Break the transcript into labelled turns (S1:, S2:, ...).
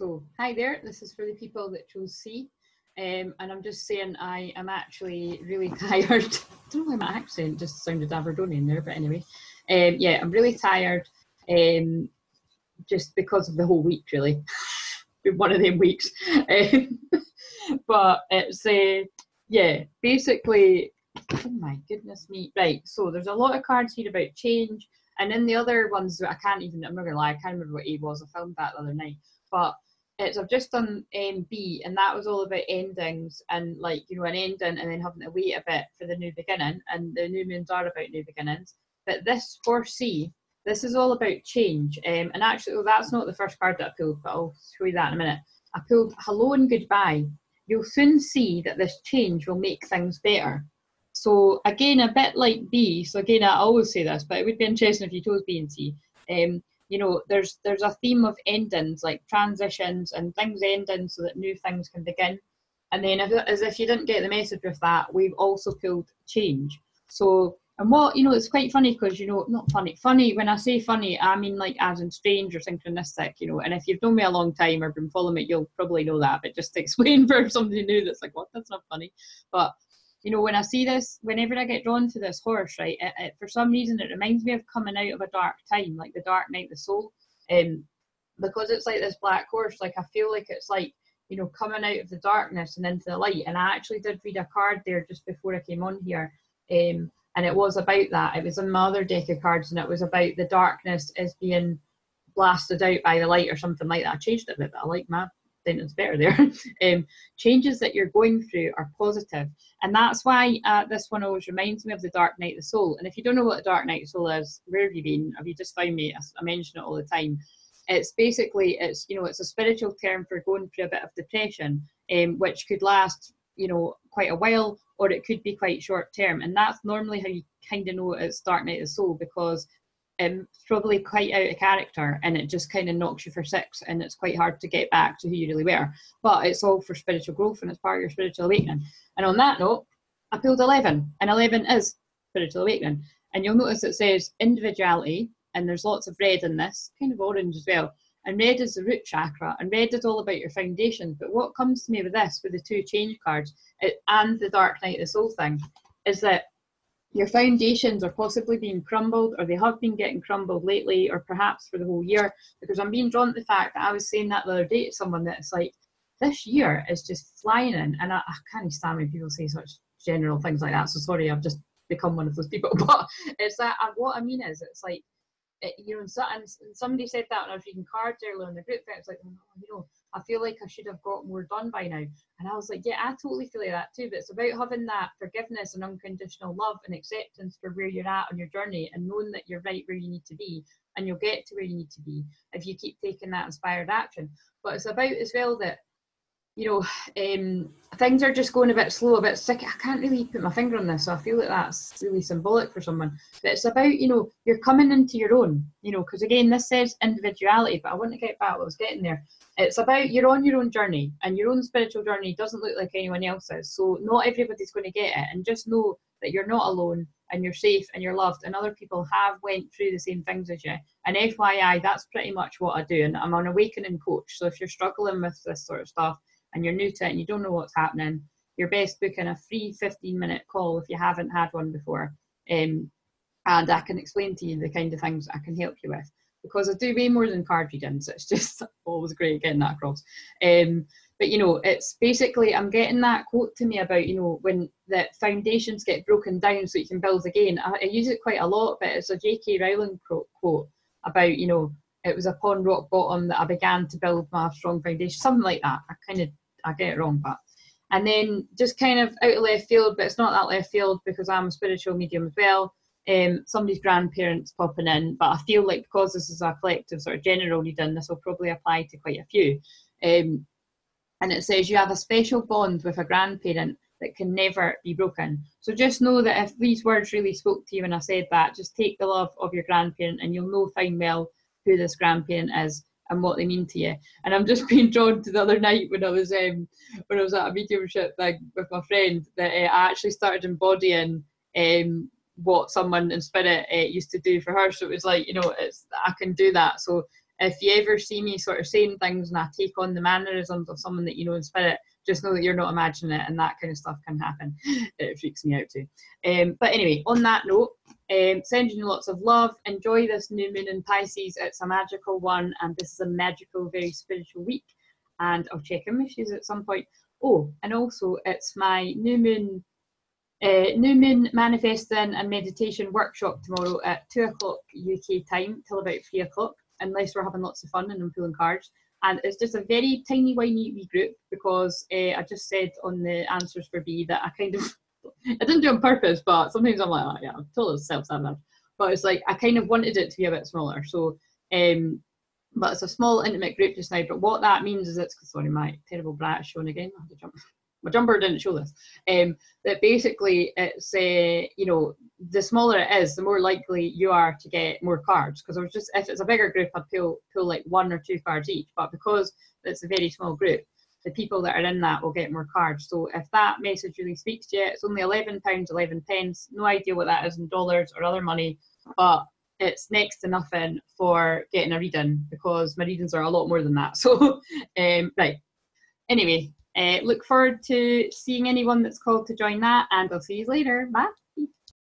S1: So, hi there, this is for the people that chose C. And I'm just saying I am actually really tired. I don't know why my accent just sounded Aberdonian there, but anyway. Yeah, I'm really tired just because of the whole week, really. Been one of them weeks. But it's, yeah, basically, oh my goodness me. Right, so there's a lot of cards here about change. And then the other ones that I'm not going to lie, I can't remember what A was. I filmed that the other night. But I've just done B, and that was all about endings and, like, you know, an ending and then having to wait a bit for the new beginning, and the new moons are about new beginnings. But this for C, this is all about change. And actually, well, that's not the first card that I pulled, but I'll show you that in a minute. I pulled Hello and Goodbye. You'll soon see that this change will make things better. So again, a bit like B. So again, I always say this, but it would be interesting if you chose B and C. You know, there's a theme of endings, like transitions and things ending so that new things can begin. And then as if you didn't get the message with that, we've also pulled change. So, and what, you know, it's quite funny because, you know, not funny, when I say funny, I mean like as in strange or synchronistic, you know, and if you've known me a long time or been following me, you'll probably know that, but just to explain for somebody new that's like, what, that's not funny. But you know, when I see this, whenever I get drawn to this horse, right, for some reason it reminds me of coming out of a dark time, like the dark night of the soul. Because it's like this black horse, like I feel like it's like, you know, coming out of the darkness and into the light. And I actually did read a card there just before I came on here. And it was about that. It was in my other deck of cards, and it was about the darkness is being blasted out by the light or something like that. I changed it a bit, but I like my sentence better there. Changes that you're going through are positive, and that's why this one always reminds me of the dark night of the soul. And if you don't know what the dark night of the soul is, where have you been? Have you just found me? I mention it all the time. It's basically, it's, you know, it's a spiritual term for going through a bit of depression, which could last, you know, quite a while, or it could be quite short term. And that's normally how you kind of know it's dark night of the soul, because it's probably quite out of character and it just kind of knocks you for six, and it's quite hard to get back to who you really were. But it's all for spiritual growth and it's part of your spiritual awakening. And on that note, I pulled 11, and 11 is spiritual awakening. And you'll notice it says individuality, and there's lots of red in this, kind of orange as well. And red is the root chakra, and red is all about your foundations. But what comes to me with this, with the two change cards and the dark night of the soul thing, is that your foundations are possibly being crumbled, or they have been getting crumbled lately, or perhaps for the whole year. Because I'm being drawn to the fact that I was saying that the other day to someone, that it's like, this year is just flying in, and I can't stand when people say such general things like that. So sorry, I've just become one of those people. But it's that, what I mean is, it's like, you know, and somebody said that when I was reading cards earlier in the group thing. It's like, oh, you know, I feel like I should have got more done by now. And I was like, yeah, I totally feel like that too. But it's about having that forgiveness and unconditional love and acceptance for where you're at on your journey, and knowing that you're right where you need to be, and you'll get to where you need to be if you keep taking that inspired action. But it's about as well that, you know, things are just going a bit slow, a bit sick. I can't really put my finger on this, so I feel like that's really symbolic for someone. But it's about, you know, you're coming into your own, you know, because again, this says individuality, but I want to get back what I was getting there. It's about you're on your own journey, and your own spiritual journey doesn't look like anyone else's. So not everybody's going to get it, and just know that you're not alone, and you're safe, and you're loved, and other people have went through the same things as you. And FYI, that's pretty much what I do, and I'm an awakening coach. So if you're struggling with this sort of stuff, and you're new to it and you don't know what's happening, you're best booking a free 15-minute call if you haven't had one before. And I can explain to you the kind of things I can help you with, because I do way more than card readings. It's just always great getting that across. But, you know, it's basically, I'm getting that quote to me about, you know, when the foundations get broken down so you can build again. I use it quite a lot, but it's a J.K. Rowling quote about, you know, it was upon rock bottom that I began to build my strong foundation, something like that. I get it wrong, but. And then just kind of out of left field, but it's not that left field because I'm a spiritual medium as well. Somebody's grandparents popping in, but I feel like because this is a collective sort of general reading, this will probably apply to quite a few. And it says you have a special bond with a grandparent that can never be broken. So just know that if these words really spoke to you when I said that, just take the love of your grandparent, and you'll know fine well who this grandparent is and what they mean to you. And I'm just being drawn to the other night when I was at a mediumship thing with my friend, that I actually started embodying what someone in spirit used to do for her. So it was like, you know, I can do that. So if you ever see me sort of saying things and I take on the mannerisms of someone that you know in spirit, just know that you're not imagining it, and that kind of stuff can happen. It freaks me out too. But anyway, on that note, sending you lots of love. Enjoy this new moon in Pisces. It's a magical one, and this is a magical, very spiritual week. And I'll check in with you at some point. Oh, and also it's my new moon manifesting and meditation workshop tomorrow at 2 o'clock UK time till about 3 o'clock, unless we're having lots of fun and I'm pulling cards. And it's just a very tiny, whiny wee group, because I just said on the answers for B that I kind of, I didn't do it on purpose, but sometimes I'm like, oh yeah, I'm totally self-sabotage. But it's like, I kind of wanted it to be a bit smaller. So, but it's a small, intimate group just now. But what that means is it's, sorry, my terrible brat is showing again. I have to jump. My jumper didn't show this. That basically it's, you know, the smaller it is, the more likely you are to get more cards. Because if it's a bigger group, I'd pull like 1 or 2 cards each. But because it's a very small group, the people that are in that will get more cards. So if that message really speaks to you, it's only £11.11. No idea what that is in dollars or other money, but it's next to nothing for getting a reading, because my readings are a lot more than that. So, right. Anyway, look forward to seeing anyone that's called to join that, and I'll see you later. Bye.